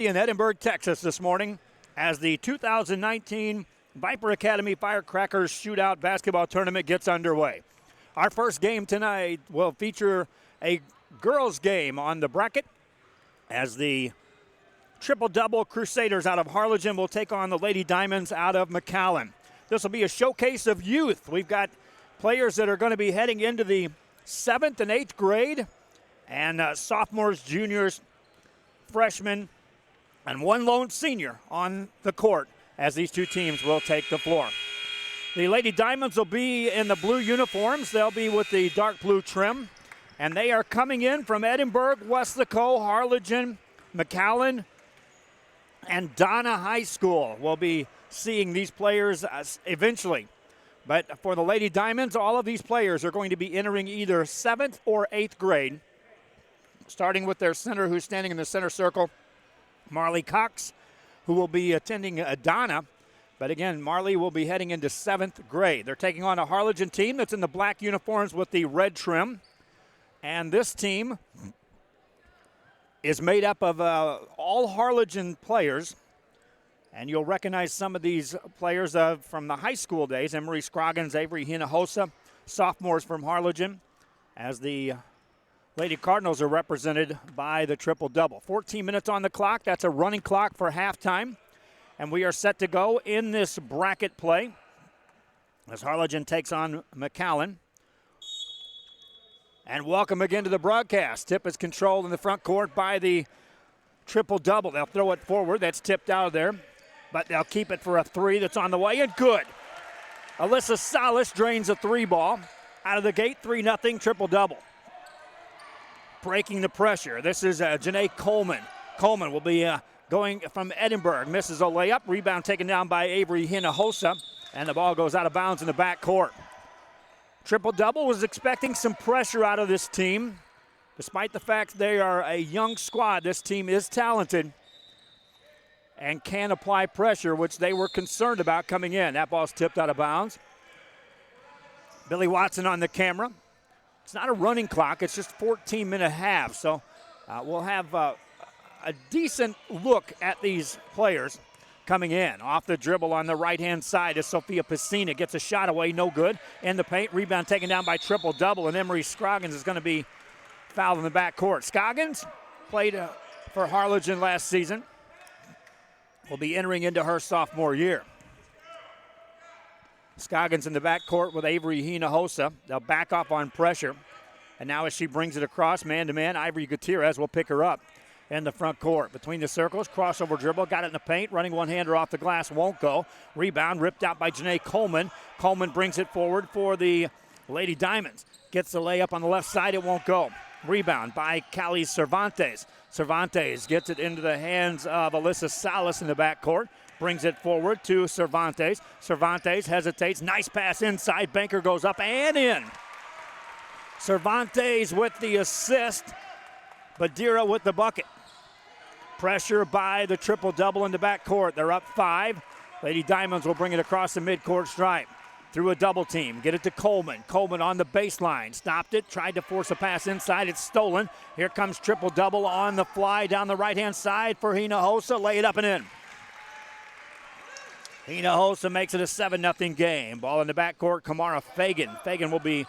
In Edinburgh, Texas this morning as the 2019 Viper Academy Firecracker Shootout basketball tournament gets underway. Our first game tonight will feature a girls game on the bracket as the triple-double Crusaders out of Harlingen will take on the Lady Diamonds out of McAllen. This will be a showcase of youth. We've got players that are going to be heading into the 7th and 8th grade and sophomores, juniors, freshmen, and one lone senior on the court as these two teams will take the floor. The Lady Diamonds will be in the blue uniforms. They'll be with the dark blue trim. And they are coming in from Edinburgh, Westlaco, Harlingen, McAllen, and Donna High School. We'll be seeing these players eventually. But for the Lady Diamonds, all of these players are going to be entering either 7th or 8th grade, starting with their center who's standing in the center circle, Marley Cox, who will be attending Donna. But again, Marley will be heading into 7th grade. They're taking on a Harlingen team that's in the black uniforms with the red trim. And this team is made up of all Harlingen players. And you'll recognize some of these players from the high school days. Emery Scroggins, Avery Hinojosa, sophomores from Harlingen, as the Lady Cardinals are represented by the triple-double. 14 minutes on the clock. That's a running clock for halftime. And we are set to go in this bracket play as Harlingen takes on McAllen. And welcome again to the broadcast. Tip is controlled in the front court by the triple-double. They'll throw it forward. That's tipped out of there. But they'll keep it for a three that's on the way, and good. Alyssa Salas drains a three ball. Out of the gate, 3-0 triple-double. Breaking the pressure. This is Janae Coleman. Coleman will be going from Edinburgh. Misses a layup. Rebound taken down by Avery Hinojosa. And the ball goes out of bounds in the back court. Triple-double was expecting some pressure out of this team. Despite the fact they are a young squad, this team is talented and can apply pressure, which they were concerned about coming in. That ball's tipped out of bounds. Billy Watson on the camera. It's not a running clock. It's just 14-minute half. So we'll have a decent look at these players coming in. Off the dribble on the right-hand side is Sophia Piscina. Gets a shot away, no good. In the paint, rebound taken down by triple-double, and Emery Scroggins is going to be fouled in the backcourt. Scoggins played for Harlingen last season. Will be entering into her sophomore year. Scoggins in the backcourt with Avery Hinojosa. They'll back off on pressure. And now as she brings it across, man-to-man, Ivory Gutierrez will pick her up in the front court. Between the circles, crossover dribble, got it in the paint, running one-hander off the glass, won't go. Rebound ripped out by Janae Coleman. Coleman brings it forward for the Lady Diamonds. Gets the layup on the left side, it won't go. Rebound by Callie Cervantes. Cervantes gets it into the hands of Alyssa Salas in the backcourt. Brings it forward to Cervantes. Cervantes hesitates. Nice pass inside. Banker goes up and in. Cervantes with the assist. Badira with the bucket. Pressure by the triple-double in the backcourt. They're up 5. Lady Diamonds will bring it across the midcourt stripe. Through a double team. Get it to Coleman. Coleman on the baseline. Stopped it. Tried to force a pass inside. It's stolen. Here comes triple-double on the fly down the right-hand side for Hinojosa. Lay it up and in. Hinojosa makes it a 7-0 game. Ball in the backcourt. Kamara Fagan. Fagan will be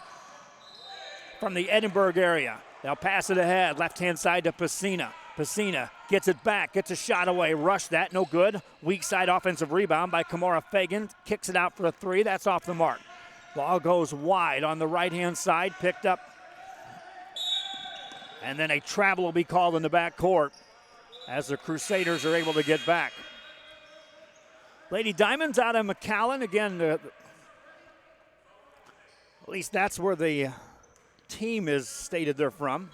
from the Edinburgh area. They'll pass it ahead. Left-hand side to Piscina. Piscina gets it back, gets a shot away, rushed that, no good. Weak side offensive rebound by Kamara Fagan. Kicks it out for a three, that's off the mark. Ball goes wide on the right-hand side, picked up. And then a travel will be called in the backcourt as the Crusaders are able to get back. Lady Diamonds out of McAllen. Again, at least that's where the team is stated they're from.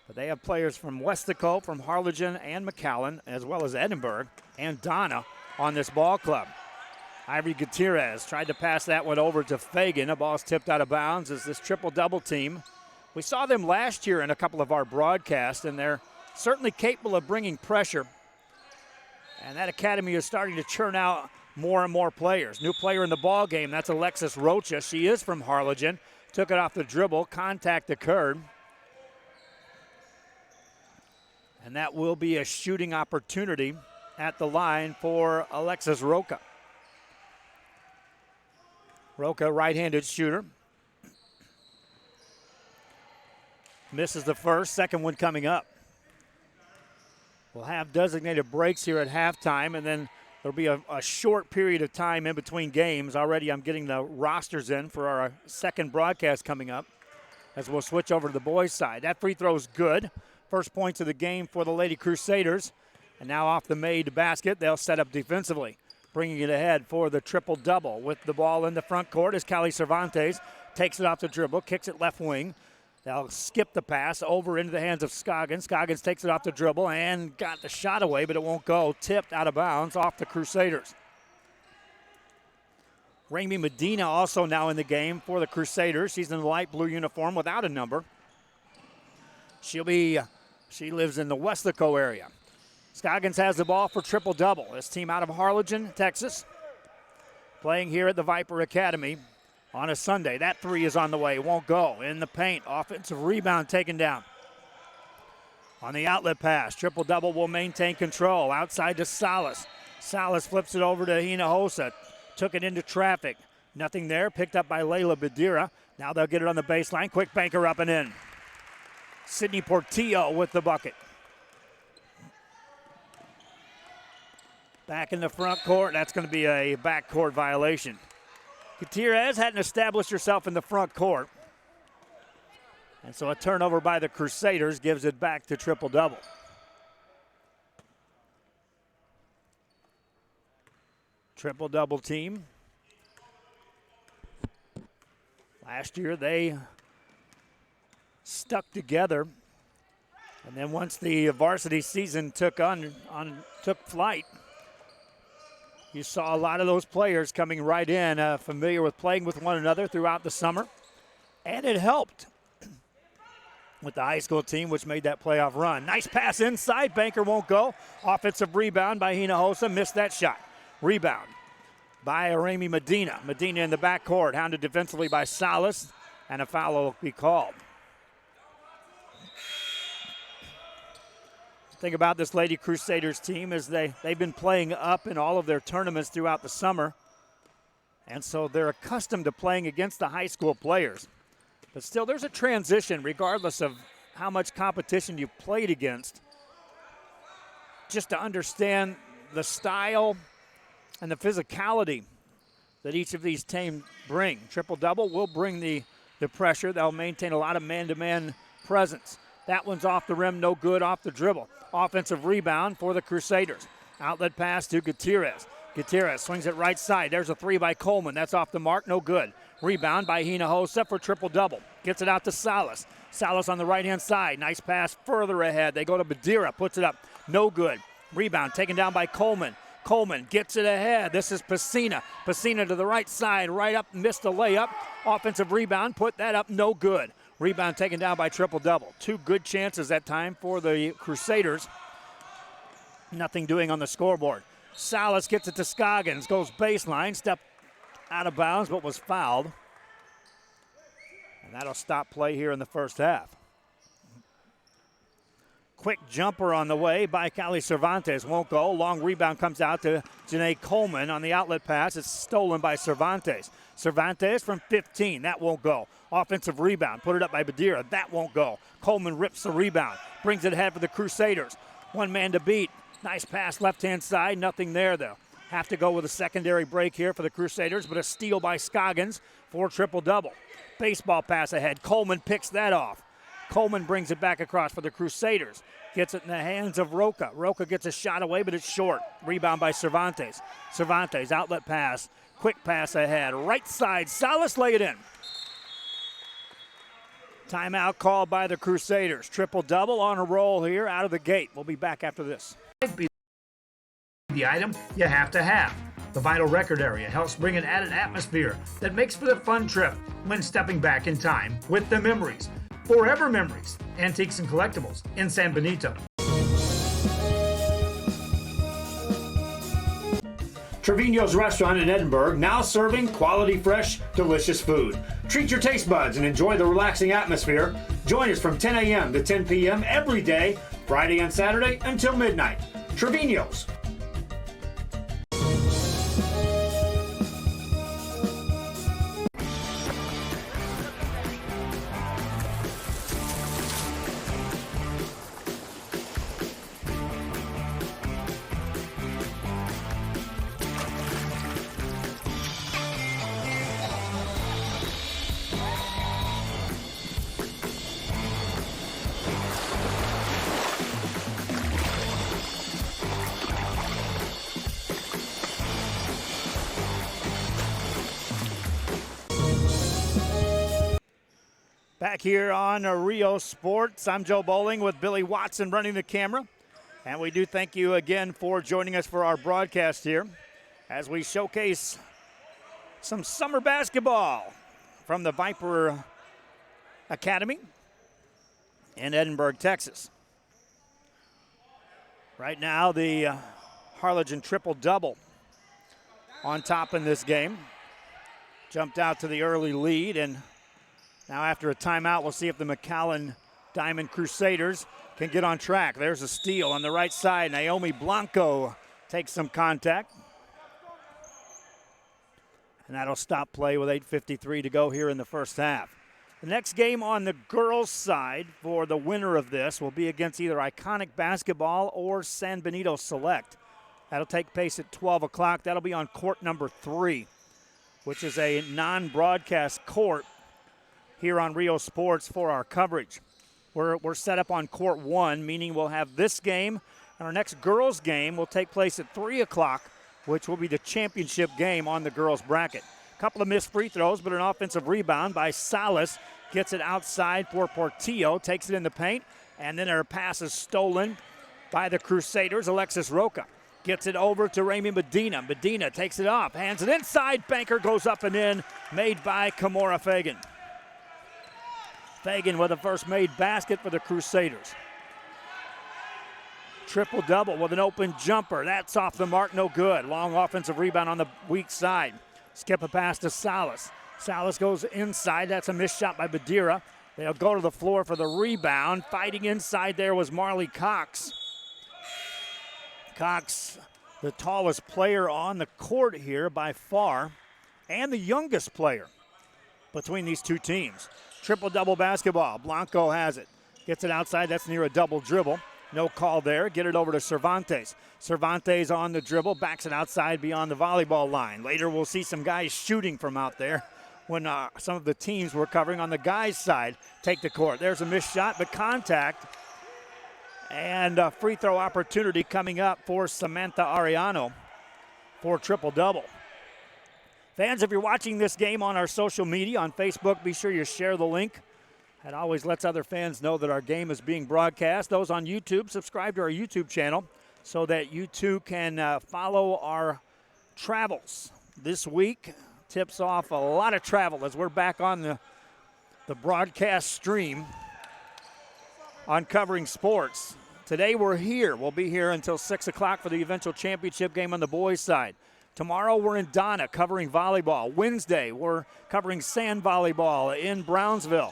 But they have players from Westlaco, from Harlingen, and McAllen, as well as Edinburgh and Donna on this ball club. Ivory Gutierrez tried to pass that one over to Fagan. The ball's tipped out of bounds as this triple-double team. We saw them last year in a couple of our broadcasts, and they're certainly capable of bringing pressure. And that academy is starting to churn out more and more players. New player in the ball game, that's Alexis Rocha. She is from Harlingen. Took it off the dribble. Contact occurred. And that will be a shooting opportunity at the line for Alexis ROKU. ROKU, right-handed shooter. Misses the first, second one coming up. We'll have designated breaks here at halftime, and then there'll be a short period of time in between games. Already I'm getting the rosters in for our second broadcast coming up as we'll switch over to the boys' side. That free throw is good. First points of the game for the Lady Crusaders. And now off the made basket, they'll set up defensively, bringing it ahead for the triple-double. With the ball in the front court as Callie Cervantes takes it off the dribble, kicks it left wing. They'll skip the pass over into the hands of Scoggins. Scoggins takes it off the dribble and got the shot away, but it won't go. Tipped out of bounds off the Crusaders. Ramey Medina also now in the game for the Crusaders. She's in the light blue uniform without a number. She lives in the Weslaco area. Scoggins has the ball for triple-double. This team out of Harlingen, Texas, playing here at the Viper Academy on a Sunday. That three is on the way, won't go. In the paint, offensive rebound taken down. On the outlet pass, triple-double will maintain control. Outside to Salas. Salas flips it over to Hinojosa. Took it into traffic. Nothing there, picked up by Layla Badira. Now they'll get it on the baseline. Quick banker up and in. Sydney Portillo with the bucket. Back in the front court, that's going to be a backcourt violation. Gutierrez hadn't established herself in the front court. And so a turnover by the Crusaders gives it back to triple-double. Triple-double team. Last year they stuck together. And then once the varsity season took flight, you saw a lot of those players coming right in, familiar with playing with one another throughout the summer. And it helped with the high school team, which made that playoff run. Nice pass inside. Banker won't go. Offensive rebound by Hinojosa. Missed that shot. Rebound by Ramey Medina. Medina in the backcourt, hounded defensively by Salas, and a foul will be called. Thing about this Lady Crusaders team is they've been playing up in all of their tournaments throughout the summer, and so they're accustomed to playing against the high school players. But still, there's a transition regardless of how much competition you've played against, just to understand the style and the physicality that each of these teams bring. Triple-double will bring the pressure. They'll maintain a lot of man-to-man presence. That one's off the rim, no good, off the dribble. Offensive rebound for the Crusaders. Outlet pass to Gutierrez. Gutierrez swings it right side. There's a three by Coleman. That's off the mark, no good. Rebound by Hinojosa for triple-double. Gets it out to Salas. Salas on the right-hand side. Nice pass further ahead. They go to Badira, puts it up, no good. Rebound taken down by Coleman. Coleman gets it ahead. This is Pacina. Pacina to the right side, right up, missed the layup. Offensive rebound, put that up, no good. Rebound taken down by triple-double. Two good chances that time for the Crusaders. Nothing doing on the scoreboard. Salas gets it to Scoggins, goes baseline, stepped out of bounds but was fouled. And that'll stop play here in the first half. Quick jumper on the way by Callie Cervantes. Won't go. Long rebound comes out to Janae Coleman on the outlet pass. It's stolen by Cervantes. Cervantes from 15. That won't go. Offensive rebound. Put it up by Badira. That won't go. Coleman rips the rebound. Brings it ahead for the Crusaders. One man to beat. Nice pass left-hand side. Nothing there, though. Have to go with a secondary break here for the Crusaders, but a steal by Scoggins for triple-double. Baseball pass ahead. Coleman picks that off. Coleman brings it back across for the Crusaders. Gets it in the hands of ROKU. ROKU gets a shot away, but it's short. Rebound by Cervantes. Cervantes, outlet pass. Quick pass ahead. Right side. Salas lay it in. Timeout called by the Crusaders. Triple-double on a roll here out of the gate. We'll be back after this. The item you have to have. The vinyl record area helps bring an added atmosphere that makes for the fun trip when stepping back in time with the memories. Forever Memories, Antiques and Collectibles in San Benito. Trevino's Restaurant in Edinburgh, now serving quality, fresh, delicious food. Treat your taste buds and enjoy the relaxing atmosphere. Join us from 10 a.m. to 10 p.m. every day Friday and Saturday until midnight. Trevino's. Back here on Rio Sports, I'm Joe Bowling with Billy Watson running the camera. And we do thank you again for joining us for our broadcast here as we showcase some summer basketball from the Viper Academy in Edinburgh, Texas. Right now, the Harlingen triple-double on top in this game. Jumped out to the early lead, and now after a timeout, we'll see if the McAllen Diamond Crusaders can get on track. There's a steal on the right side. Naomi Blanco takes some contact. And that'll stop play with 8:53 to go here in the first half. The next game on the girls' side for the winner of this will be against either Iconic Basketball or San Benito Select. That'll take place at 12 o'clock. That'll be on court number 3, which is a non-broadcast court here on Rio Sports for our coverage. We're set up on court 1, meaning we'll have this game, and our next girls game will take place at 3 o'clock, which will be the championship game on the girls bracket. A couple of missed free throws, but an offensive rebound by Salas. Gets it outside for Portillo, takes it in the paint, and then her pass is stolen by the Crusaders. Alexis Roca gets it over to Rami Medina. Medina takes it off, hands it inside. Banker goes up and in, made by Kimora Fagan. Fagan with the first made basket for the Crusaders. Triple-double with an open jumper. That's off the mark, no good. Long offensive rebound on the weak side. Skip a pass to Salas. Salas goes inside. That's a missed shot by Badira. They'll go to the floor for the rebound. Fighting inside there was Marley Cox. Cox, the tallest player on the court here by far, and the youngest player between these two teams. Triple-double basketball. Blanco has it. Gets it outside. That's near a double dribble. No call there. Get it over to Cervantes. Cervantes on the dribble. Backs it outside beyond the volleyball line. Later we'll see some guys shooting from out there when some of the teams we're covering on the guys' side take the court. There's a missed shot, but contact. And a free throw opportunity coming up for Samantha Ariano for triple-double. Fans, if you're watching this game on our social media, on Facebook, be sure you share the link. That always lets other fans know that our game is being broadcast. Those on YouTube, subscribe to our YouTube channel so that you too can follow our travels. This week tips off a lot of travel as we're back on the broadcast stream on covering sports. Today we're here. We'll be here until 6 o'clock for the eventual championship game on the boys' side. Tomorrow we're in Donna covering volleyball. Wednesday we're covering sand volleyball in Brownsville.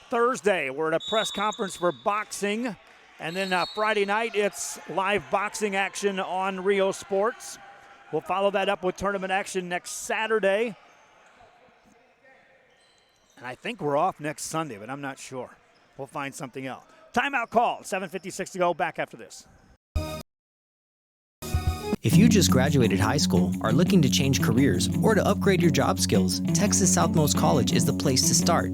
Thursday we're at a press conference for boxing. And then Friday night it's live boxing action on Rio Sports. We'll follow that up with tournament action next Saturday. And I think we're off next Sunday, but I'm not sure. We'll find something else. Timeout call, 7:56 to go, back after this. If you just graduated high school, are looking to change careers, or to upgrade your job skills, Texas Southmost College is the place to start.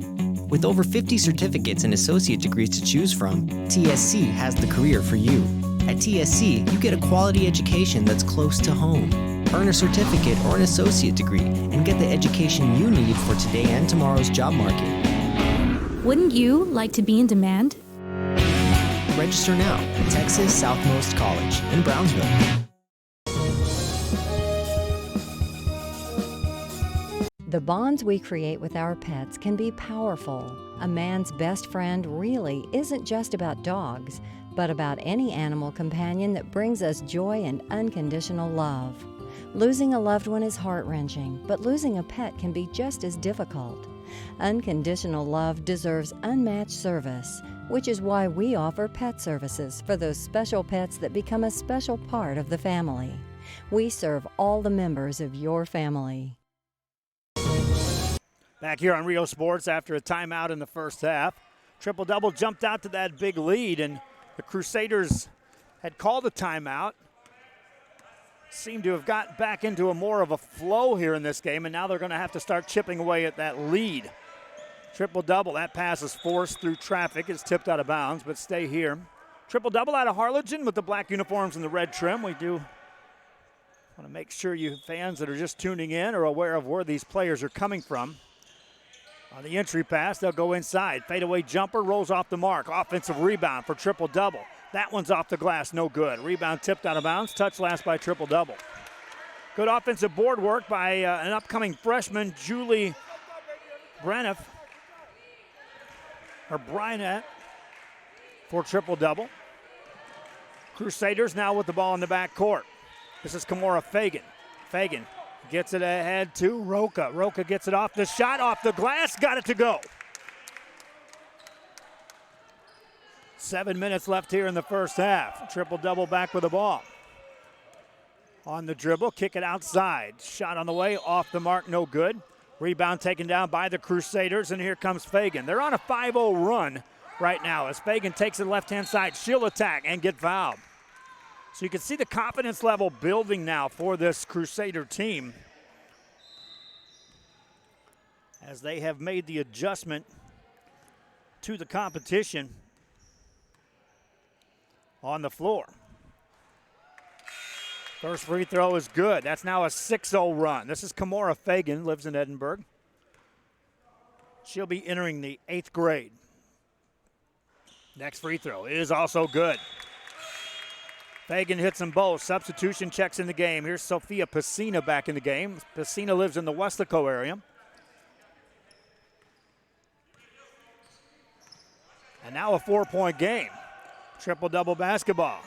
With over 50 certificates and associate degrees to choose from, TSC has the career for you. At TSC, you get a quality education that's close to home. Earn a certificate or an associate degree and get the education you need for today and tomorrow's job market. Wouldn't you like to be in demand? Register now at Texas Southmost College in Brownsville. The bonds we create with our pets can be powerful. A man's best friend really isn't just about dogs, but about any animal companion that brings us joy and unconditional love. Losing a loved one is heart-wrenching, but losing a pet can be just as difficult. Unconditional love deserves unmatched service. which is why we offer pet services for those special pets that become a special part of the family. We serve all the members of your family. Back here on Rio Sports after a timeout in the first half. Triple-double jumped out to that big lead, and the Crusaders had called a timeout. Seem to have got back into a more of a flow here in this game, and now they're going to have to start chipping away at that lead. Triple-double, that pass is forced through traffic. It's tipped out of bounds, but stay here. Triple-double out of Harlingen with the black uniforms and the red trim. We do want to make sure you fans that are just tuning in are aware of where these players are coming from. On the entry pass, they'll go inside. Fadeaway jumper rolls off the mark. Offensive rebound for triple-double. That one's off the glass, no good. Rebound tipped out of bounds. Touch last by triple-double. Good offensive board work by an upcoming freshman, Julie Braniff. Or Brynette for triple-double. Crusaders now with the ball in the back court. This is Kimora Fagan. Fagan gets it ahead to ROKU. ROKU gets it off the shot, off the glass, got it to go. 7 minutes left here in the first half. Triple-double back with the ball. On the dribble, kick it outside. Shot on the way, off the mark, no good. Rebound taken down by the Crusaders, and here comes Fagan. They're on a 5-0 run right now as Fagan takes it left-hand side. She'll attack and get fouled. So you can see the confidence level building now for this Crusader team as they have made the adjustment to the competition on the floor. First free throw is good. That's now a 6-0 run. This is Kimora Fagan, lives in Edinburgh. She'll be entering the 8th grade. Next free throw is also good. Fagan hits them both. Substitution checks in the game. Here's Sophia Pacina back in the game. Pacina lives in the Westlaco area. And now a 4-point game. Triple-double basketball.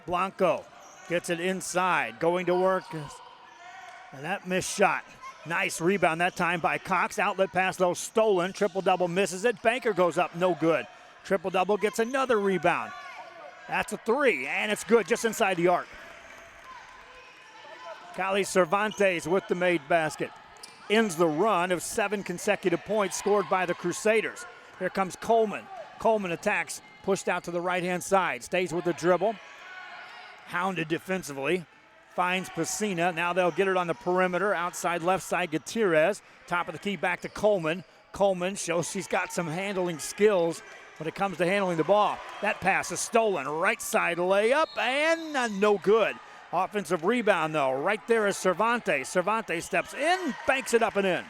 Blanco gets it inside, going to work. And that missed shot. Nice rebound that time by Cox. Outlet pass, though, stolen. Triple-double misses it. Banker goes up, no good. Triple-double gets another rebound. That's a 3, and it's good just inside the arc. Kylie Cervantes with the made basket. Ends the run of 7 consecutive points scored by the Crusaders. Here comes Coleman. Coleman attacks, pushed out to the right-hand side. Stays with the dribble. Hounded defensively. Finds Pacina. Now they'll get it on the perimeter. Outside left side, Gutierrez. Top of the key back to Coleman. Coleman shows she's got some handling skills when it comes to handling the ball. That pass is stolen. Right side layup, and no good. Offensive rebound, though. Right there is Cervantes. Cervantes steps in, banks it up and in.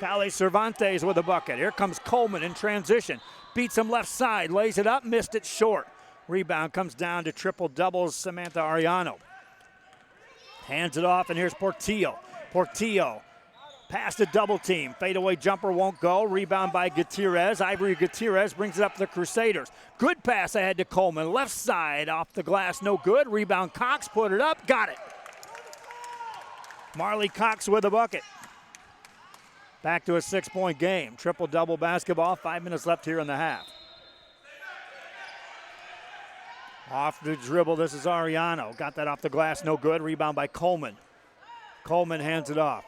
Kylie Cervantes with a bucket. Here comes Coleman in transition. Beats him left side, lays it up, missed it short. Rebound comes down to triple-doubles, Samantha Ariano. Hands it off, and here's Portillo. Portillo past the double team. Fadeaway jumper won't go. Rebound by Gutierrez. Ivory Gutierrez brings it up to the Crusaders. Good pass ahead to Coleman. Left side off the glass, no good. Rebound Cox, put it up, got it. Marley Cox with a bucket. Back to a 6-point game. Triple-double basketball. 5 minutes left here in the half. Off the dribble, this is Ariano. Got that off the glass, no good. Rebound by Coleman. Coleman hands it off.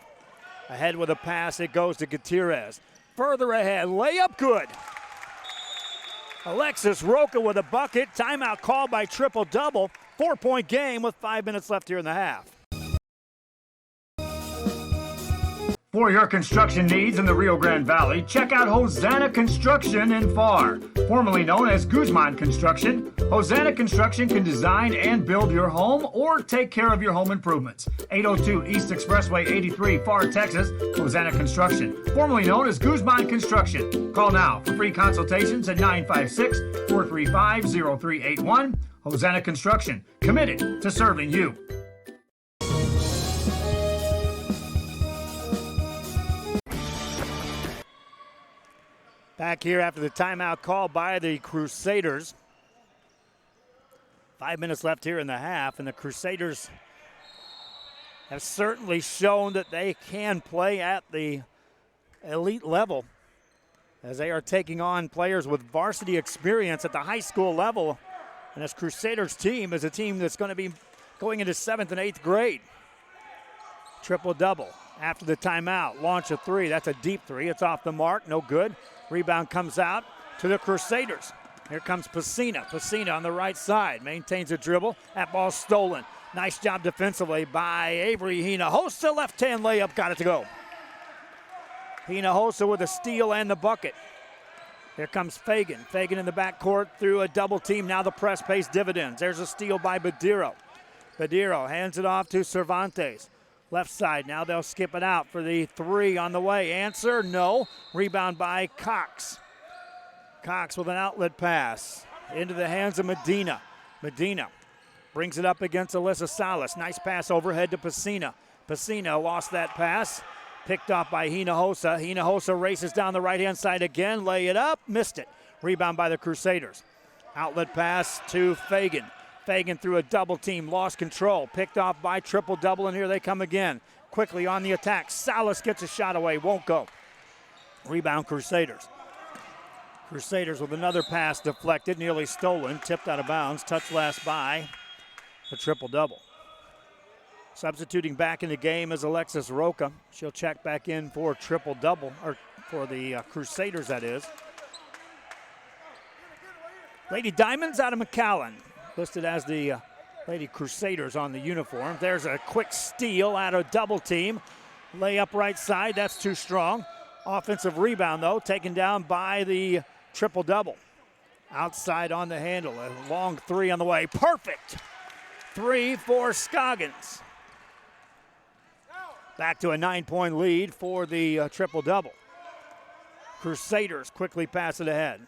Ahead with a pass, it goes to Gutierrez. Further ahead, layup good. Alexis ROKU with a bucket. Timeout called by triple-double. 4-point game with 5 minutes left here in the half. For your construction needs in the Rio Grande Valley, check out HOSANNA Construction in FAR. Formerly known as Guzman Construction, HOSANNA Construction can design and build your home or take care of your home improvements. 802 East Expressway 83, FAR, Texas, HOSANNA Construction. Formerly known as Guzman Construction. Call now for free consultations at 956-435-0381. HOSANNA Construction, committed to serving you. Back here after the timeout call by the Crusaders. 5 minutes left here in the half, and the Crusaders have certainly shown that they can play at the elite level. as they are taking on players with varsity experience at the high school level. And this Crusaders team is a team that's going to be going into 7th and 8th grade. Triple-double after the timeout. Launch a three. That's a deep three. It's off the mark. No good. Rebound comes out to the Crusaders. Here comes Pacina. Pacina on the right side. Maintains a dribble. That ball's stolen. Nice job defensively by Avery Hinojosa. Left-hand layup. Got it to go. Hinojosa with a steal and the bucket. Here comes Fagan. Fagan in the backcourt through a double team. Now the press pays dividends. There's a steal by Badiro. Badiro hands it off to Cervantes. Left side. Now they'll skip it out for the three on the way. Answer, no. Rebound by Cox. Cox with an outlet pass into the hands of Medina. Medina brings it up against Alyssa Salas. Nice pass overhead to Pacina. Pacina lost that pass. Picked off by Hinojosa. Hinojosa races down the right-hand side again. Lay it up. Missed it. Rebound by the Crusaders. Outlet pass to Fagan. Fagan through a double team. Lost control. Picked off by Triple-double, and here they come again. Quickly on the attack. Salas gets a shot away. Won't go. Rebound Crusaders. Crusaders with another pass deflected. Nearly stolen. Tipped out of bounds. Touched last by a Triple-double. Substituting back in the game is Alexis Roka. She'll check back in for Triple-double, or for the Crusaders, that is. Lady Diamonds out of McAllen, listed as the Lady Crusaders on the uniform. There's a quick steal out of double team. Layup right side, that's too strong. Offensive rebound, though, taken down by the Triple-double. Outside on the handle, a long three on the way. Perfect! Three for Scoggins. Back to a 9-point lead for the Triple-double. Crusaders quickly pass it ahead.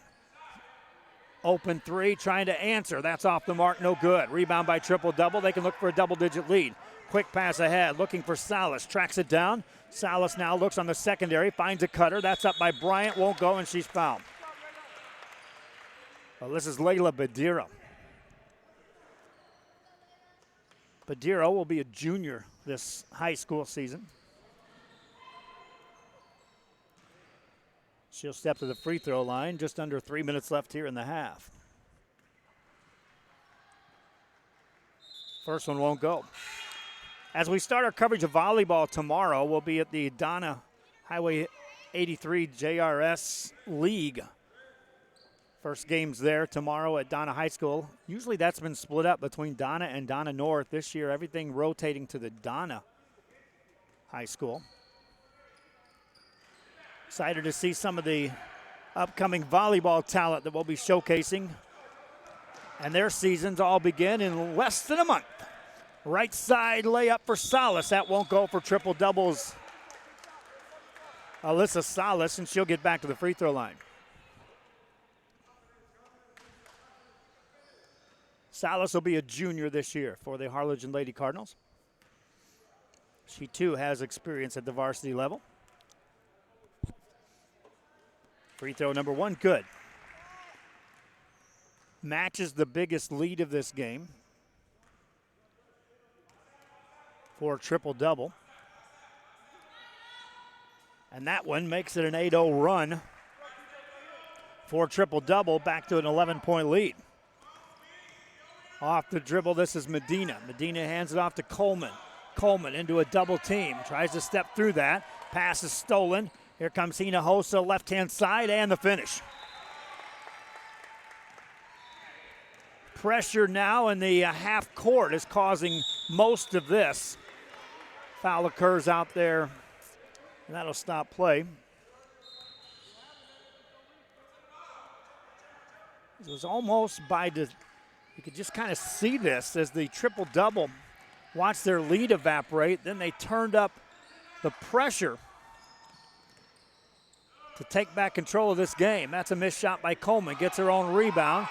Open three, trying to answer. That's off the mark, no good. Rebound by Triple-double. They can look for a double-digit lead. Quick pass ahead, looking for Salas. Tracks it down. Salas now looks on the secondary, finds a cutter. That's up by Bryant, won't go, and she's fouled. Well, this is Layla Badiro. Badiro will be a junior this high school season. She'll step to the free throw line. Just under 3 minutes left here in the half. First one won't go. As we start our coverage of volleyball tomorrow, we'll be at the Donna Highway 83 JRS League. First game's there tomorrow at Donna High School. Usually that's been split up between Donna and Donna North. This year, everything rotating to the Donna High School. Excited to see some of the upcoming volleyball talent that we'll be showcasing. And their seasons all begin in less than a month. Right side layup for Salas. That won't go for Triple-doubles. Alyssa Salas, and she'll get back to the free throw line. Salas will be a junior this year for the Harlingen Lady Cardinals. She too has experience at the varsity level. Free throw number one, good. Matches the biggest lead of this game for a Triple-double. And that one makes it an 8-0 run for Triple-double, back to an 11-point lead. Off the dribble, this is Medina. Medina hands it off to Coleman. Coleman into a double team. Tries to step through that. Pass is stolen. Here comes Hinojosa, left-hand side, and the finish. Pressure now in the half court is causing most of this. Foul occurs out there, and that'll stop play. It was almost by the... You could just kind of see this as the Triple-double watched their lead evaporate. Then they turned up the pressure to take back control of this game. That's a missed shot by Coleman. Gets her own rebound.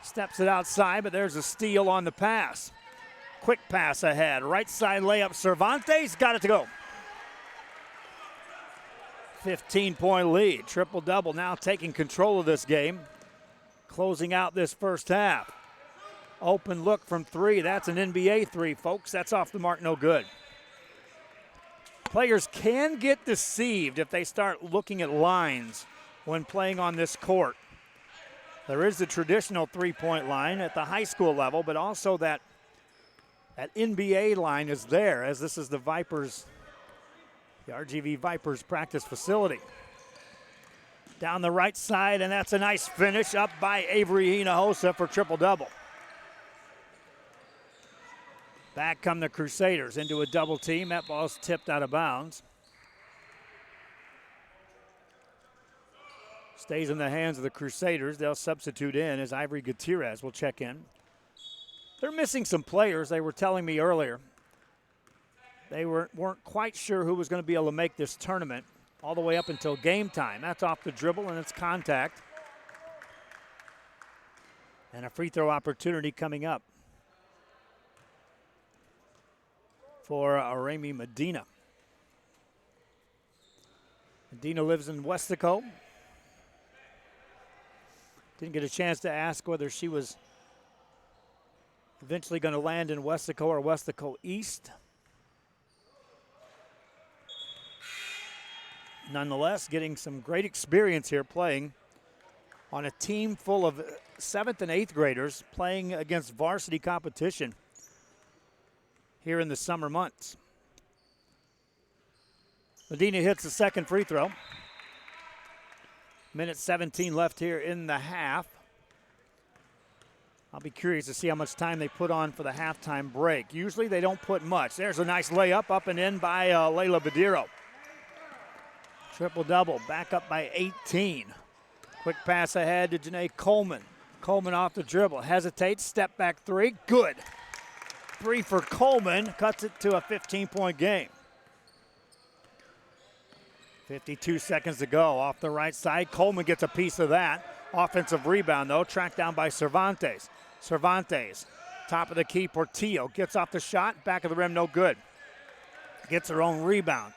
Steps it outside, but there's a steal on the pass. Quick pass ahead. Right side layup. Cervantes got it to go. 15-point lead. Triple-double now taking control of this game. Closing out this first half. Open look from three. That's an NBA three, folks. That's off the mark, no good. Players can get deceived if they start looking at lines when playing on this court. There is the traditional three-point line at the high school level, but also that NBA line is there, as this is the Vipers, the RGV Vipers practice facility. Down the right side, and that's a nice finish up by Avery Hinojosa for triple-double. Back come the Crusaders into a double team. That ball's tipped out of bounds. Stays in the hands of the Crusaders. They'll substitute in as Ivory Gutierrez will check in. They're missing some players. They were telling me earlier. They weren't quite sure who was going to be able to make this tournament all the way up until game time. That's off the dribble, and it's contact. And a free throw opportunity coming up for Aremi Medina. Medina lives in Westico. Didn't get a chance to ask whether she was eventually going to land in Westico or Westico East. Nonetheless, getting some great experience here playing on a team full of 7th and 8th graders playing against varsity competition here in the summer months. Medina hits the second free throw. Minute 17 left here in the half. I'll be curious to see how much time they put on for the halftime break. Usually they don't put much. There's a nice layup up and in by Layla Badiro. Triple-double, back up by 18. Quick pass ahead to Janae Coleman. Coleman off the dribble, hesitates, step back three, good. Three for Coleman, cuts it to a 15-point game. 52 seconds to go. Off the right side, Coleman gets a piece of that. Offensive rebound, though, tracked down by Cervantes. Cervantes, top of the key, Portillo gets off the shot, back of the rim, no good. Gets her own rebound.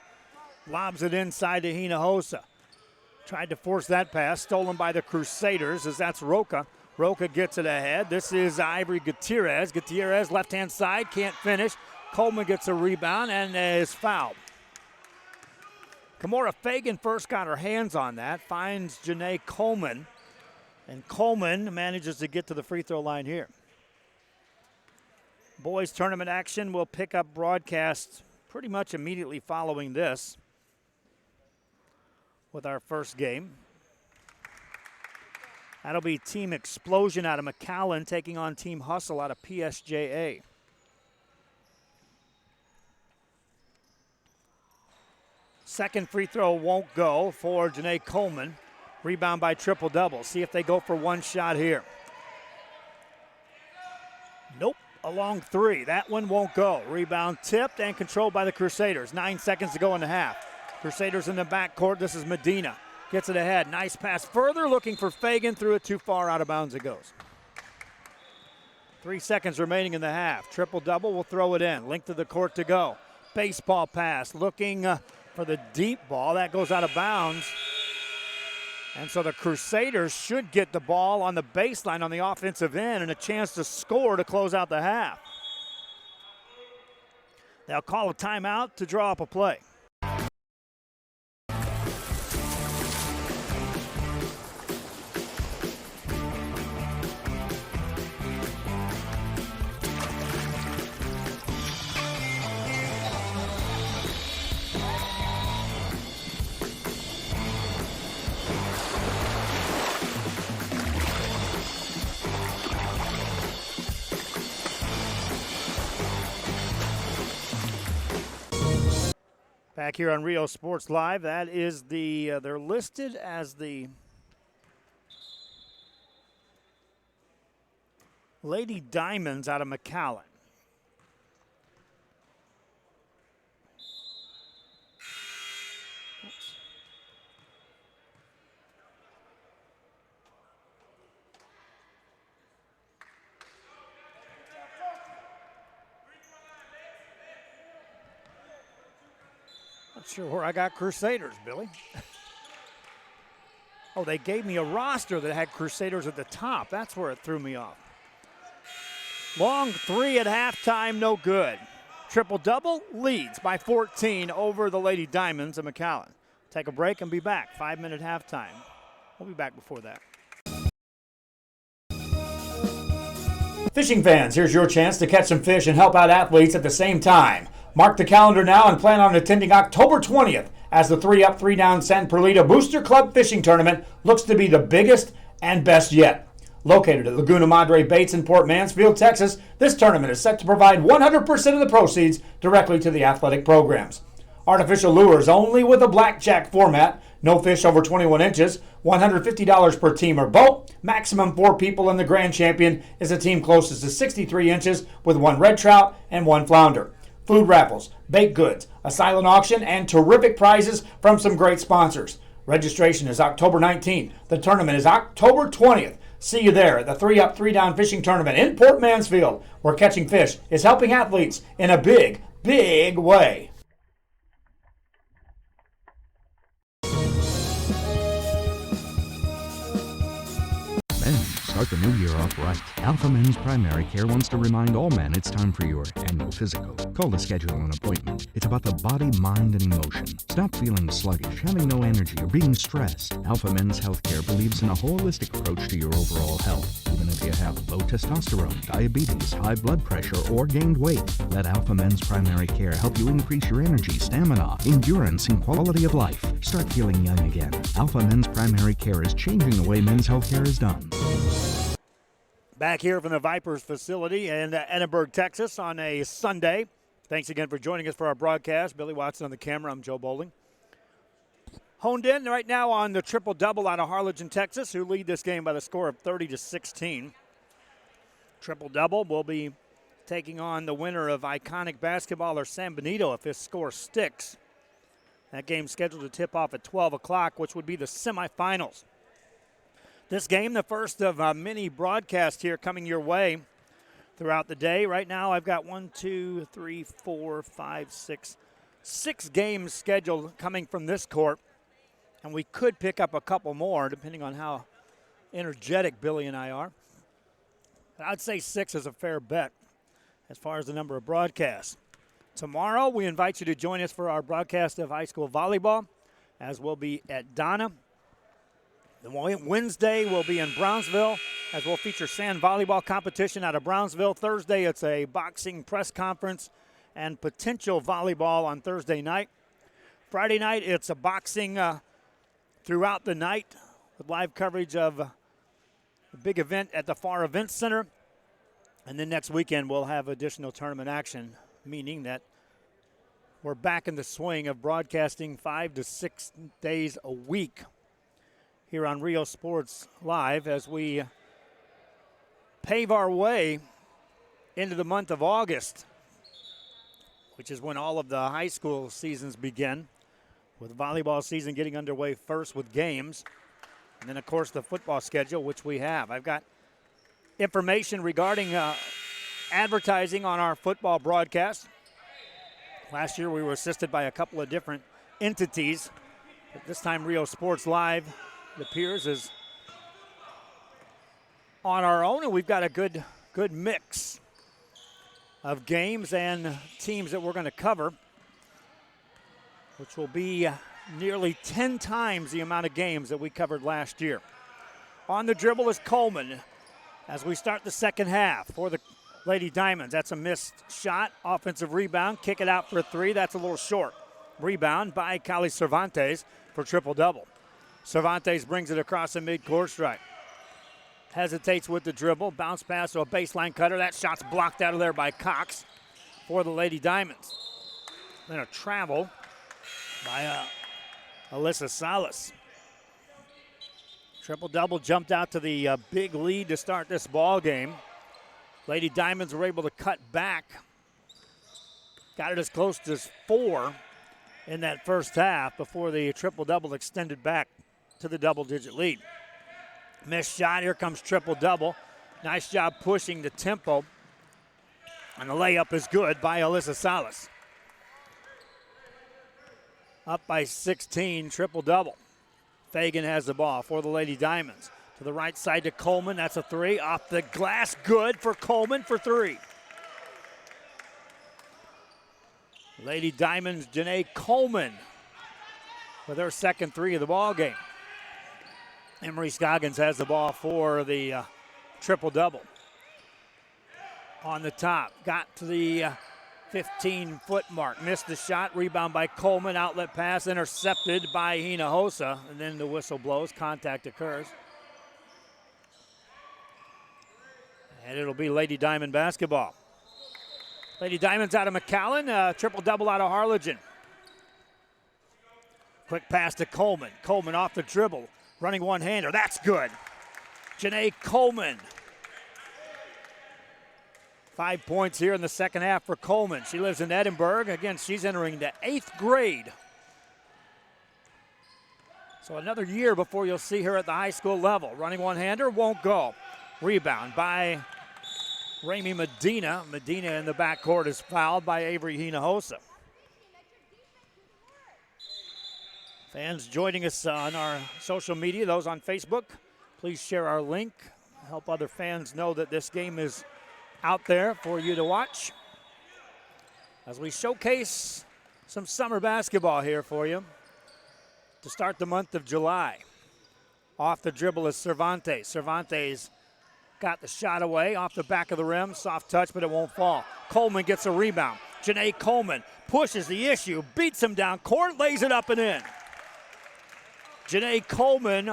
Lobs it inside to Hinojosa. Tried to force that pass, stolen by the Crusaders, as that's Roka. Roka gets it ahead. This is Ivory Gutierrez. Gutierrez, left-hand side, can't finish. Coleman gets a rebound and is fouled. Kimora Fagan first got her hands on that, finds Janae Coleman, and Coleman manages to get to the free throw line here. Boys tournament action will pick up broadcast pretty much immediately following this with our first game. That'll be Team Explosion out of McAllen taking on Team Hustle out of PSJA. Second free throw won't go for Janae Coleman. Rebound by triple-double. See if they go for one shot here. Nope, a long three. That one won't go. Rebound tipped and controlled by the Crusaders. 9 seconds to go in the half. Crusaders in the backcourt. This is Medina. Gets it ahead. Nice pass further. Looking for Fagan. Threw it too far. Out of bounds it goes. 3 seconds remaining in the half. Triple-double will throw it in. Length of the court to go. Baseball pass. Looking for the deep ball. That goes out of bounds. And so the Crusaders should get the ball on the baseline on the offensive end and a chance to score to close out the half. They'll call a timeout to draw up a play. Back here on Rio Sports Live, that is they're listed as the Lady Diamonds out of McAllen. Not sure where I got Crusaders, Billy. Oh, they gave me a roster that had Crusaders at the top. That's where it threw me off. Long three at halftime, no good. Triple-double leads by 14 over the Lady Diamonds of McAllen. Take a break and be back. 5-minute halftime. We'll be back before that. Fishing fans, here's your chance to catch some fish and help out athletes at the same time. Mark the calendar now and plan on attending October 20th as the 3-Up, 3-Down San Perlita Booster Club Fishing Tournament looks to be the biggest and best yet. Located at Laguna Madre Baits in Port Mansfield, Texas, this tournament is set to provide 100% of the proceeds directly to the athletic programs. Artificial lures only with a blackjack format, no fish over 21 inches, $150 per team or boat, maximum 4 people, and the grand champion is a team closest to 63 inches with 1 red trout and 1 flounder. Food raffles, baked goods, a silent auction, and terrific prizes from some great sponsors. Registration is October 19th. The tournament is October 20th. See you there at the 3-Up, 3-Down Fishing Tournament in Port Mansfield, where catching fish is helping athletes in a big, big way. Start the new year off right. Alpha Men's Primary Care wants to remind all men it's time for your annual physical. Call to schedule an appointment. It's about the body, mind, and emotion. Stop feeling sluggish, having no energy, or being stressed. Alpha Men's Healthcare believes in a holistic approach to your overall health. Even if you have low testosterone, diabetes, high blood pressure, or gained weight, let Alpha Men's Primary Care help you increase your energy, stamina, endurance, and quality of life. Start feeling young again. Alpha Men's Primary Care is changing the way men's healthcare is done. Back here from the Vipers facility in Edinburgh, Texas on a Sunday. Thanks again for joining us for our broadcast. Billy Watson on the camera. I'm Joe Bowling. Honed in right now on the triple-double out of Harlingen, Texas, who lead this game by the score of 30-16. Triple-double will be taking on the winner of Iconic Basketball or San Benito if this score sticks. That game's scheduled to tip off at 12 o'clock, which would be the semifinals. This game, the first of many broadcasts here coming your way throughout the day. Right now, I've got 6 games scheduled coming from this court, and we could pick up a couple more depending on how energetic Billy and I are. But I'd say 6 is a fair bet as far as the number of broadcasts. Tomorrow, we invite you to join us for our broadcast of high school volleyball, as we'll be at Donna. Wednesday, we'll be in Brownsville, as we'll feature sand volleyball competition out of Brownsville. Thursday, it's a boxing press conference and potential volleyball on Thursday night. Friday night, it's a boxing throughout the night with live coverage of a big event at the Farr Event Center. And then next weekend, we'll have additional tournament action, meaning that we're back in the swing of broadcasting 5 to 6 days a week here on Rio Sports Live as we pave our way into the month of August, which is when all of the high school seasons begin, with volleyball season getting underway first with games, and then, of course, the football schedule, which we have. I've got information regarding advertising on our football broadcast. Last year we were assisted by a couple of different entities, but this time Rio Sports Live, it appears, is on our own, and we've got a good mix of games and teams that we're going to cover, which will be nearly 10 times the amount of games that we covered last year. On the dribble is Coleman as we start the second half for the Lady Diamonds. That's a missed shot, offensive rebound, kick it out for a 3. That's a little short. Rebound by Cali Cervantes for triple-double. Cervantes brings it across the midcourt stripe. Hesitates with the dribble. Bounce pass to a baseline cutter. That shot's blocked out of there by Cox for the Lady Diamonds. Then a travel by Alyssa Salas. Triple-double jumped out to the big lead to start this ball game. Lady Diamonds were able to cut back. Got it as close as 4 in that first half before the triple-double extended back to the double-digit lead. Missed shot. Here comes triple-double. Nice job pushing the tempo. And the layup is good by Alyssa Salas. Up by 16, triple-double. Fagan has the ball for the Lady Diamonds. To the right side to Coleman. That's a 3. Off the glass. Good for Coleman for 3. Lady Diamonds, Janae Coleman with her second 3 of the ball game. Emery Scoggins has the ball for the triple-double. On the top, got to the 15-foot mark. Missed the shot. Rebound by Coleman. Outlet pass intercepted by Hinojosa. And then the whistle blows. Contact occurs. And it'll be Lady Diamond basketball. Lady Diamonds out of McAllen. Triple-double out of Harlingen. Quick pass to Coleman. Coleman off the dribble. Running one-hander. That's good. Janae Coleman. 5 points here in the second half for Coleman. She lives in Edinburgh. Again, she's entering the 8th grade. So another year before you'll see her at the high school level. Running one-hander, won't go. Rebound by Ramey Medina. Medina in the backcourt is fouled by Avery Hinojosa. Fans joining us on our social media, those on Facebook, please share our link. Help other fans know that this game is out there for you to watch as we showcase some summer basketball here for you to start the month of July. Off the dribble is Cervantes. Cervantes got the shot away off the back of the rim. Soft touch, but it won't fall. Coleman gets a rebound. Janae Coleman pushes the issue, beats him down court, lays it up and in. Janae Coleman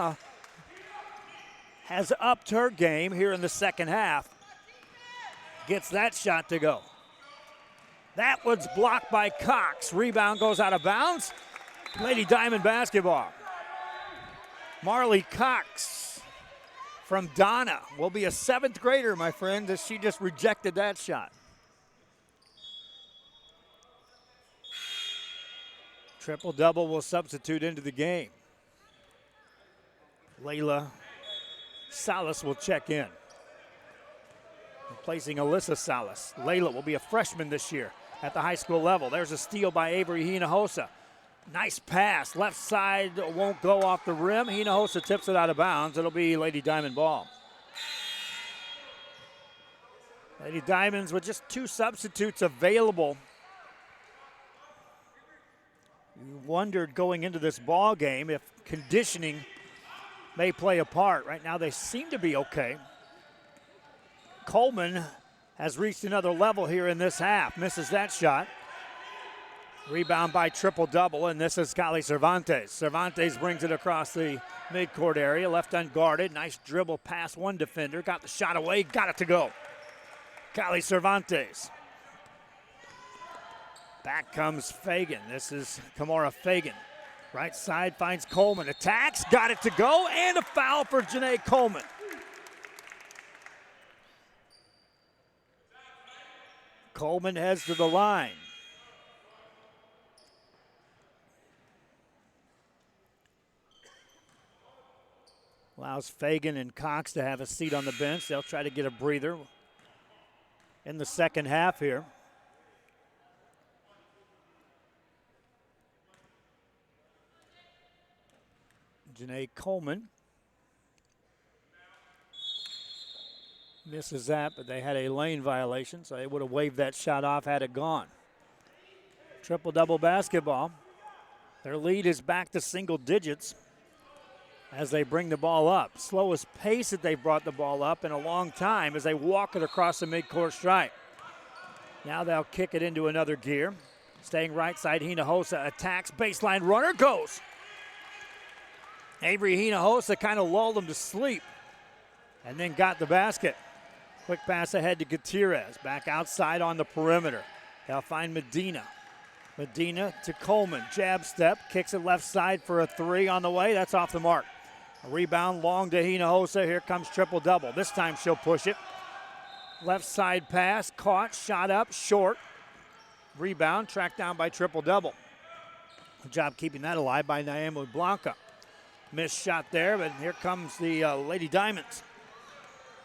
has upped her game here in the second half. Gets that shot to go. That was blocked by Cox. Rebound goes out of bounds. Lady Diamond basketball. Marley Cox from Donna will be a 7th grader, my friend, as she just rejected that shot. Triple-double will substitute into the game. Layla Salas will check in, replacing Alyssa Salas. Layla will be a freshman this year at the high school level. There's a steal by Avery Hinojosa. Nice pass. Left side won't go off the rim. Hinojosa tips it out of bounds. It'll be Lady Diamond ball. Lady Diamonds with just 2 substitutes available. You wondered going into this ball game if conditioning may play a part. Right now they seem to be okay. Coleman has reached another level here in this half. Misses that shot. Rebound by triple-double, and this is Kylie Cervantes. Cervantes brings it across the midcourt area, left unguarded. Nice dribble past one defender. Got the shot away, got it to go. Kylie Cervantes. Back comes Fagan. This is Kamora Fagan. Right side finds Coleman. Attacks, got it to go, and a foul for Janae Coleman. Coleman heads to the line. Allows Fagan and Cox to have a seat on the bench. They'll try to get a breather in the second half here. Janae Coleman misses that, but they had a lane violation, so they would have waved that shot off had it gone. Triple-double basketball. Their lead is back to single digits as they bring the ball up. Slowest pace that they've brought the ball up in a long time as they walk it across the midcourt stripe. Now they'll kick it into another gear. Staying right side, Hinojosa attacks, baseline runner goes. Avery Hinojosa kind of lulled them to sleep and then got the basket. Quick pass ahead to Gutierrez. Back outside on the perimeter. They'll find Medina. Medina to Coleman. Jab step. Kicks it left side for a 3 on the way. That's off the mark. A rebound long to Hinojosa. Here comes triple-double. This time she'll push it. Left side pass. Caught. Shot up. Short. Rebound. Tracked down by triple-double. Good job keeping that alive by Naomi Blanca. Missed shot there, but here comes the Lady Diamonds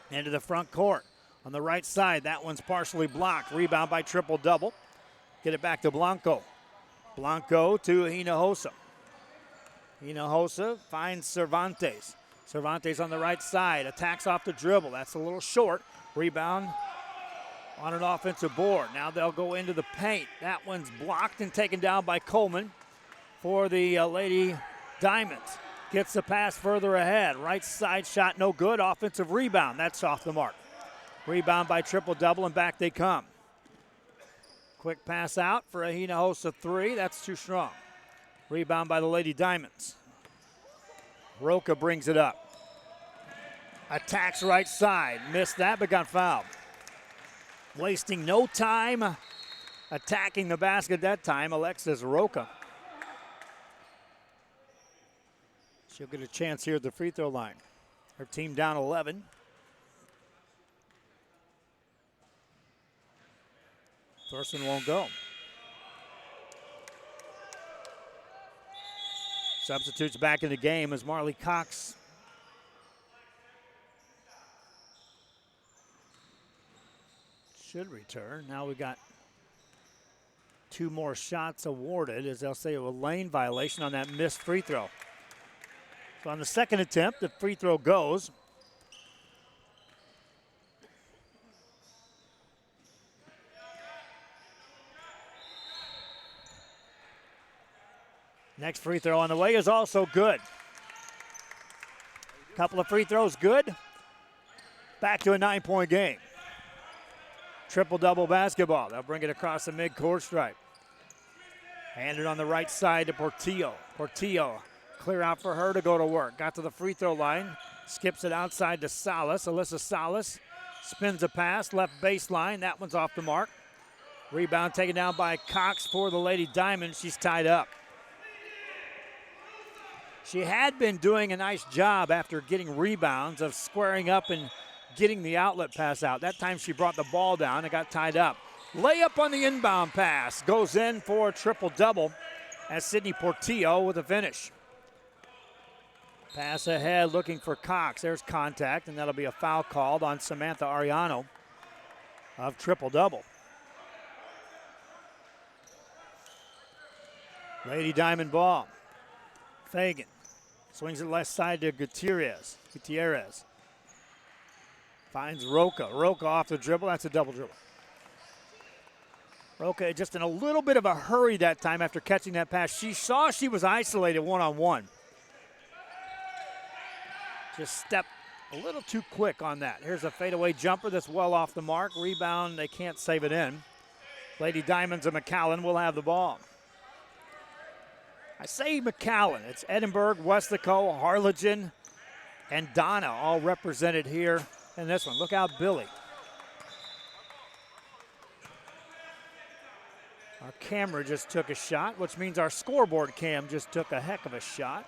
into the front court. On the right side, that one's partially blocked. Rebound by triple-double. Get it back to Blanco. Blanco to Hinojosa. Hinojosa finds Cervantes. Cervantes on the right side. Attacks off the dribble. That's a little short. Rebound on an offensive board. Now they'll go into the paint. That one's blocked and taken down by Coleman for the Lady Diamonds. Gets the pass further ahead. Right side shot, no good. Offensive rebound. That's off the mark. Rebound by Triple Double, and back they come. Quick pass out for a Hinojosa three. That's too strong. Rebound by the Lady Diamonds. ROKU brings it up. Attacks right side. Missed that, but got fouled. Wasting no time attacking the basket that time, Alexis ROKU. She'll get a chance here at the free throw line. Her team down 11. Thorson won't go. Substitutes back in the game as Marley Cox should return. Now we got 2 more shots awarded, as they'll say a lane violation on that missed free throw. So on the second attempt, the free throw goes. Next free throw on the way is also good. Couple of free throws good. Back to a 9-point game. Triple-double basketball. They'll bring it across the mid-court stripe. Handed on the right side to Portillo. Portillo, clear out for her to go to work. Got to the free throw line. Skips it outside to Salas. Alyssa Salas spins a pass. Left baseline. That one's off the mark. Rebound taken down by Cox for the Lady Diamonds. She's tied up. She had been doing a nice job after getting rebounds of squaring up and getting the outlet pass out. That time she brought the ball down and got tied up. Layup on the inbound pass. Goes in for a triple-double as Sydney Portillo with a finish. Pass ahead looking for Cox. There's contact, and that'll be a foul called on Samantha Ariano of triple-double. Lady Diamond ball. Fagan swings it left side to Gutierrez. Finds ROKU. ROKU off the dribble. That's a double dribble. ROKU just in a little bit of a hurry that time after catching that pass. She saw she was isolated one-on-one. Just stepped a little too quick on that. Here's a fadeaway jumper that's well off the mark. Rebound, they can't save it in. Lady Diamonds and McAllen will have the ball. I say McAllen. It's Edinburgh, Westaco, Harlingen, and Donna all represented here in this one. Look out, Billy. Our camera just took a shot, which means our scoreboard cam just took a heck of a shot.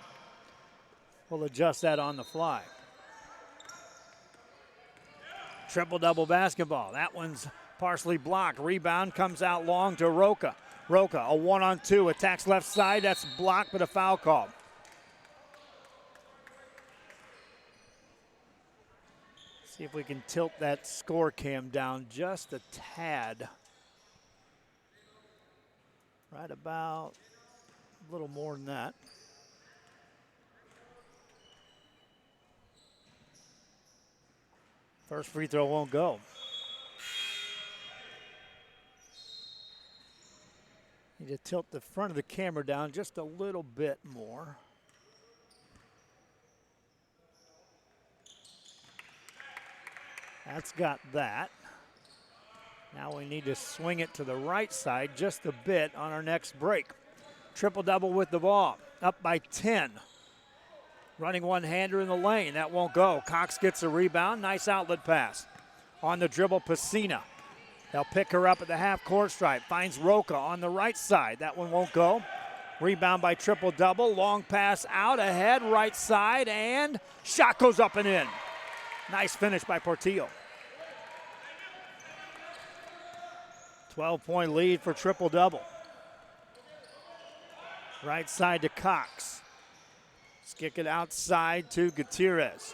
We'll adjust that on the fly. Triple-double basketball. That one's partially blocked. Rebound comes out long to ROKU. ROKU, a 1-on-2, attacks left side. That's blocked, but a foul call. See if we can tilt that score cam down just a tad. Right about a little more than that. First free throw won't go. Need to tilt the front of the camera down just a little bit more. That's got that. Now we need to swing it to the right side just a bit on our next break. Triple-double with the ball. Up by 10. Running one-hander in the lane. That won't go. Cox gets a rebound. Nice outlet pass. On the dribble, Pacina. They'll pick her up at the half-court stripe. Finds ROKU on the right side. That one won't go. Rebound by triple-double. Long pass out ahead, right side, and shot goes up and in. Nice finish by Portillo. 12-point lead for triple-double. Right side to Cox. Kick it outside to Gutierrez.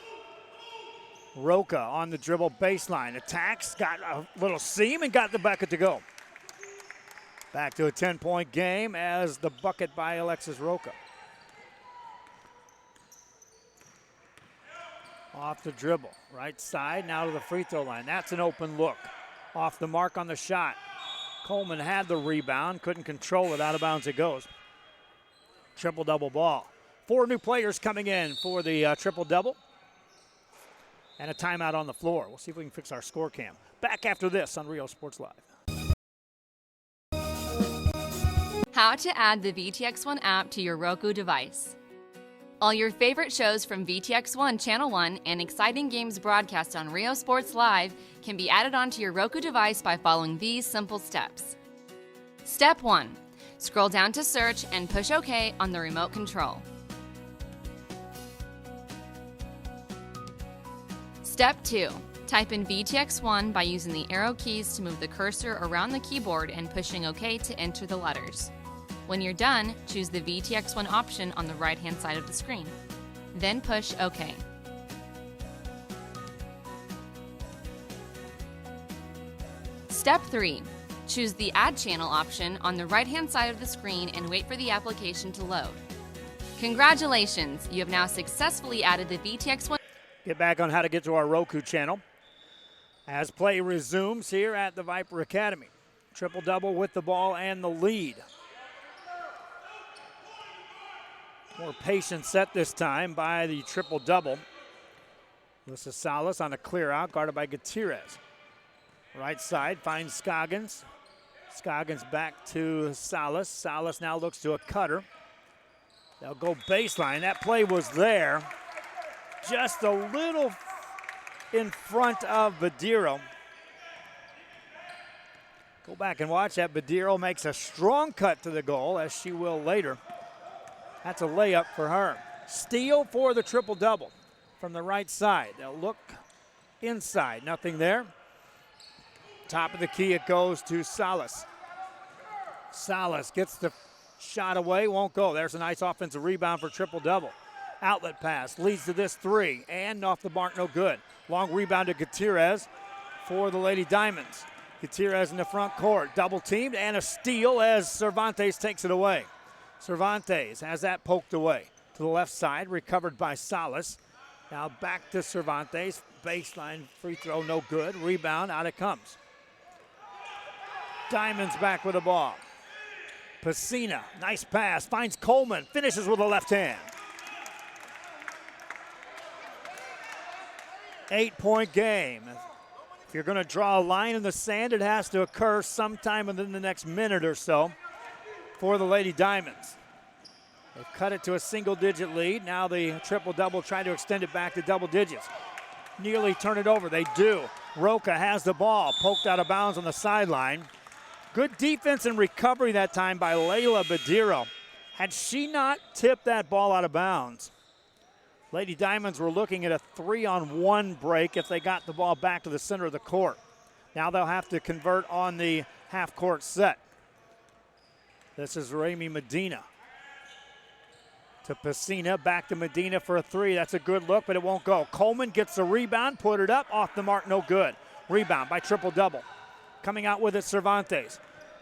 ROKU on the dribble baseline. Attacks, got a little seam and got the bucket to go. Back to a 10-point game as the bucket by Alexis ROKU. Off the dribble. Right side, now to the free throw line. That's an open look. Off the mark on the shot. Coleman had the rebound, couldn't control it. Out of bounds it goes. Triple-double ball. 4 new players coming in for the triple-double. And a timeout on the floor. We'll see if we can fix our score cam. Back after this on Rio Sports Live. How to add the VTX1 app to your Roku device. All your favorite shows from VTX1 Channel 1 and exciting games broadcast on Rio Sports Live can be added onto your Roku device by following these simple steps. Step 1. Scroll down to search and push OK on the remote control. Step 2. Type in VTX1 by using the arrow keys to move the cursor around the keyboard and pushing OK to enter the letters. When you're done, choose the VTX1 option on the right-hand side of the screen. Then push OK. Step 3. Choose the Add Channel option on the right-hand side of the screen and wait for the application to load. Congratulations! You have now successfully added the VTX1. Get back on how to get to our Roku channel as play resumes here at the Viper Academy. Triple-double with the ball and the lead. More patient set this time by the triple-double. This is Salas on a clear out, guarded by Gutierrez. Right side finds Scoggins. Scoggins back to Salas. Salas now looks to a cutter. They'll go baseline. That play was there. Just a little in front of Badiro. Go back and watch that. Badiro makes a strong cut to the goal, as she will later. That's a layup for her. Steal for the triple-double from the right side. They'll look inside. Nothing there. Top of the key, it goes to Salas. Salas gets the shot away, won't go. There's a nice offensive rebound for triple-double. Outlet pass leads to this 3, and off the mark, no good. Long rebound to Gutierrez for the Lady Diamonds. Gutierrez in the front court, double teamed, and a steal as Cervantes takes it away. Cervantes has that poked away to the left side, recovered by Salas. Now back to Cervantes, baseline free throw, no good. Rebound, out it comes. Diamonds back with the ball. Pacina, nice pass, finds Coleman, finishes with a left hand. 8-point game. If you're going to draw a line in the sand, it has to occur sometime within the next minute or so for the Lady Diamonds. They've cut it to a single-digit lead. Now the triple-double try to extend it back to double digits. Nearly turn it over. They do. Roka has the ball, poked out of bounds on the sideline. Good defense and recovery that time by Layla Badiro. Had she not tipped that ball out of bounds, Lady Diamonds were looking at a 3-on-1 break if they got the ball back to the center of the court. Now they'll have to convert on the half-court set. This is Rami Medina. To Pacina, back to Medina for a 3. That's a good look, but it won't go. Coleman gets the rebound, put it up, off the mark, no good. Rebound by triple-double. Coming out with it, Cervantes.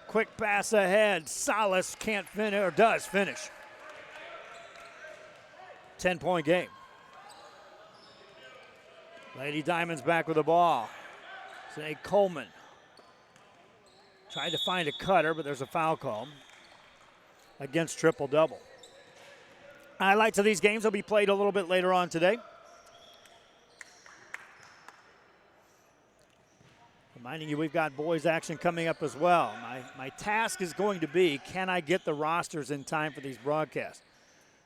Quick pass ahead. Salas can't finish, or does finish. 10-point game. Lady Diamonds back with the ball. Zay Coleman. Tried to find a cutter, but there's a foul call against triple-double. Highlights of these games will be played a little bit later on today. Reminding you, we've got boys action coming up as well. My task is going to be, can I get the rosters in time for these broadcasts?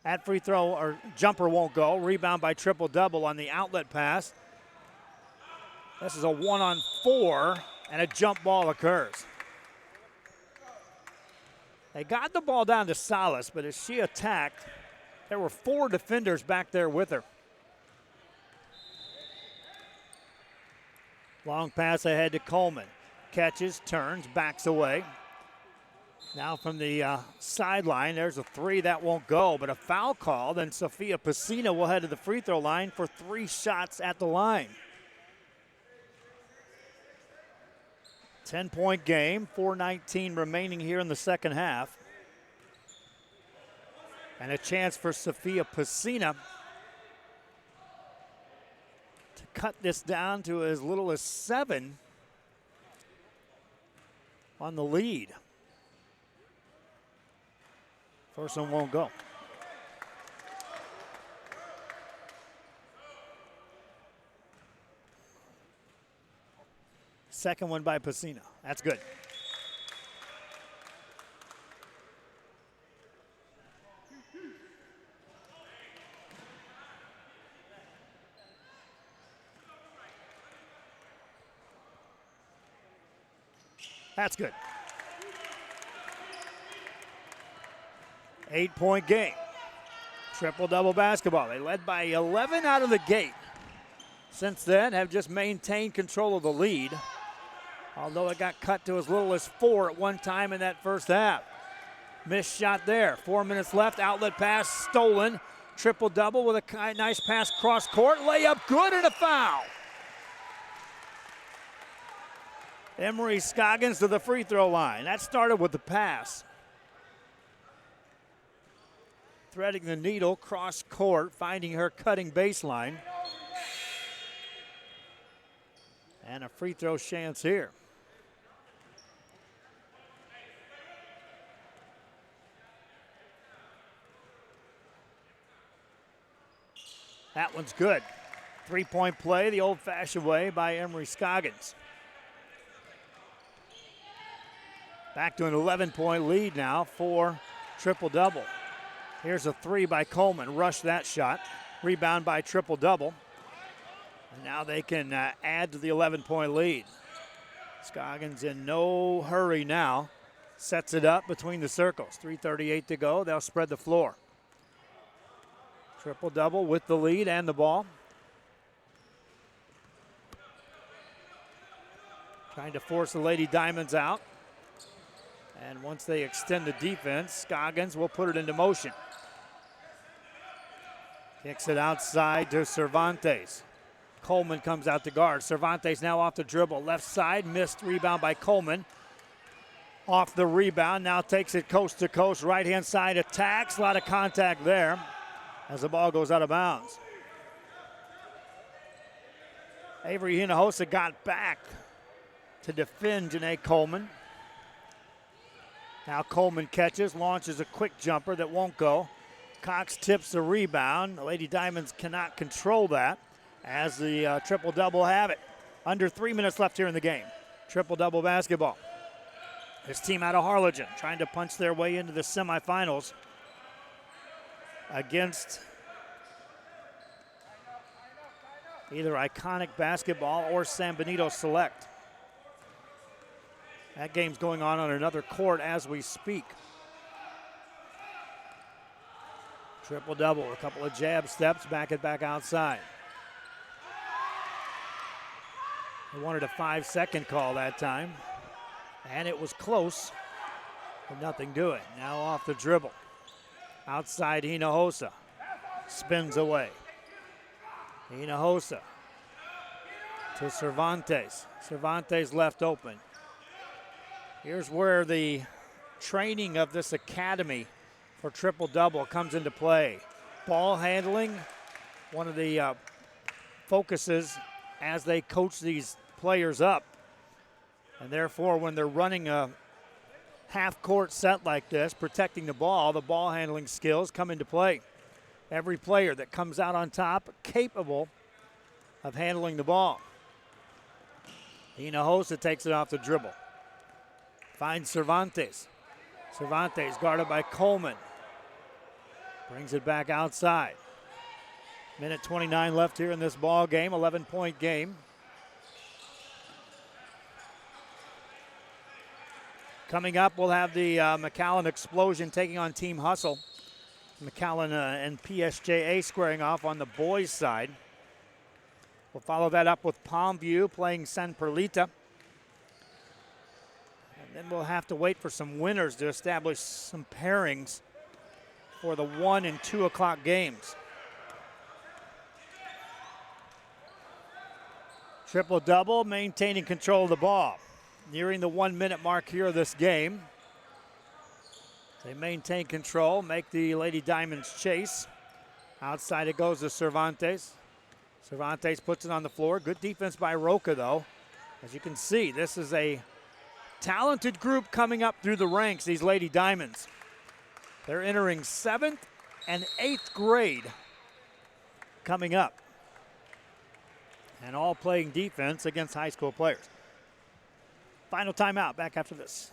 That free throw or jumper won't go. Rebound by triple-double on the outlet pass. This is a 1-on-4, and a jump ball occurs. They got the ball down to Salas, but as she attacked, there were 4 defenders back there with her. Long pass ahead to Coleman. Catches, turns, backs away. Now from the sideline, there's a 3 that won't go, but a foul call. Then Sophia Pacina will head to the free throw line for 3 shots at the line. 10-point game, 4:19 remaining here in the second half. And a chance for Sophia Pacina to cut this down to as little as 7 on the lead. First one won't go. Second one by Pacino. That's good. That's good. 8-point game. Triple-double basketball. They led by 11 out of the gate. Since then, have just maintained control of the lead, although it got cut to as little as 4 at one time in that first half. Missed shot there. 4 minutes left. Outlet pass stolen. Triple-double with a nice pass cross court. Layup good and a foul. Emery Scoggins to the free throw line. That started with the pass. Threading the needle, cross court, finding her cutting baseline. And a free throw chance here. That one's good. 3-point play the old-fashioned way by Emery Scoggins. Back to an 11-point lead now for triple-double. Here's a 3 by Coleman. Rush that shot. Rebound by triple-double. And now they can add to the 11-point lead. Scoggins in no hurry now. Sets it up between the circles. 3:38 to go. They'll spread the floor. Triple-double with the lead and the ball. Trying to force the Lady Diamonds out. And once they extend the defense, Scoggins will put it into motion. Kicks it outside to Cervantes. Coleman comes out to guard. Cervantes now off the dribble. Left side, missed rebound by Coleman. Off the rebound, now takes it coast to coast. Right-hand side attacks. A lot of contact there as the ball goes out of bounds. Avery Hinojosa got back to defend Janae Coleman. Now Coleman catches, launches a quick jumper that won't go. Cox tips the rebound. The Lady Diamonds cannot control that as the triple-double have it. Under 3 minutes left here in the game. Triple-double basketball. This team out of Harlingen trying to punch their way into the semifinals against either Iconic Basketball or San Benito Select. That game's going on another court as we speak. Triple-double, a couple of jab steps, back outside. They wanted a 5-second call that time, and it was close, but nothing doing. Now off the dribble. Outside Hinojosa, spins away. Hinojosa to Cervantes. Cervantes left open. Here's where the training of this academy for triple-double comes into play. Ball handling, one of the focuses as they coach these players up. And therefore, when they're running a half-court set like this, protecting the ball handling skills come into play. Every player that comes out on top capable of handling the ball. Hinojosa takes it off the dribble. Finds Cervantes. Cervantes guarded by Coleman. Brings it back outside. Minute 29 left here in this ball game, 11-point game. Coming up, we'll have the McAllen Explosion taking on Team Hustle. McAllen and PSJA squaring off on the boys' side. We'll follow that up with Palmview playing San Perlita. Then we'll have to wait for some winners to establish some pairings for the 1 and 2 o'clock games. Triple-double, maintaining control of the ball. Nearing the 1 minute mark here of this game. They maintain control, make the Lady Diamonds chase. Outside it goes to Cervantes. Cervantes puts it on the floor. Good defense by ROKU though. As you can see, this is a talented group coming up through the ranks, these Lady Diamonds. They're entering 7th and 8th grade coming up. And all playing defense against high school players. Final timeout. Back after this.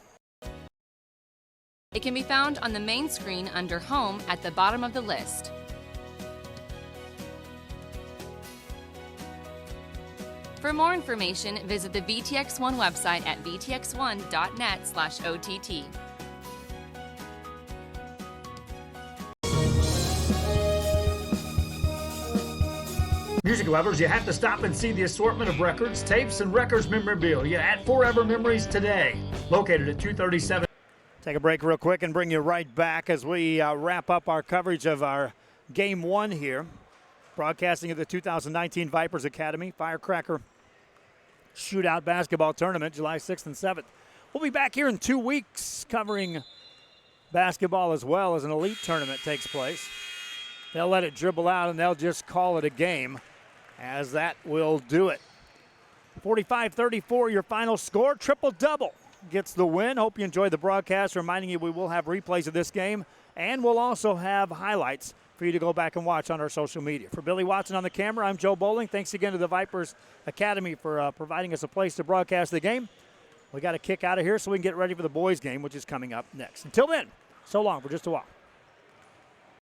It can be found on the main screen under Home at the bottom of the list. For more information, visit the VTX1 website at vtx1.net/OTT. Music lovers, you have to stop and see the assortment of records, tapes, and records memorabilia at Forever Memories today, located at 237. Take a break real quick and bring you right back as we wrap up our coverage of our Game 1 here. Broadcasting of the 2019 Vipers Academy Firecracker Shootout Basketball Tournament, July 6th and 7th. We'll be back here in 2 weeks covering basketball as well as an elite tournament takes place. They'll let it dribble out and they'll just call it a game, as that will do it. 45-34 your final score. Triple-double gets the win. Hope you enjoyed the broadcast. Reminding you we will have replays of this game, and we'll also have highlights for you to go back and watch on our social media. For Billy Watson on the camera, I'm Joe Bowling. Thanks again to the Vipers Academy for providing us a place to broadcast the game. We got to kick out of here so we can get ready for the boys game, which is coming up next. Until then, so long for just a while.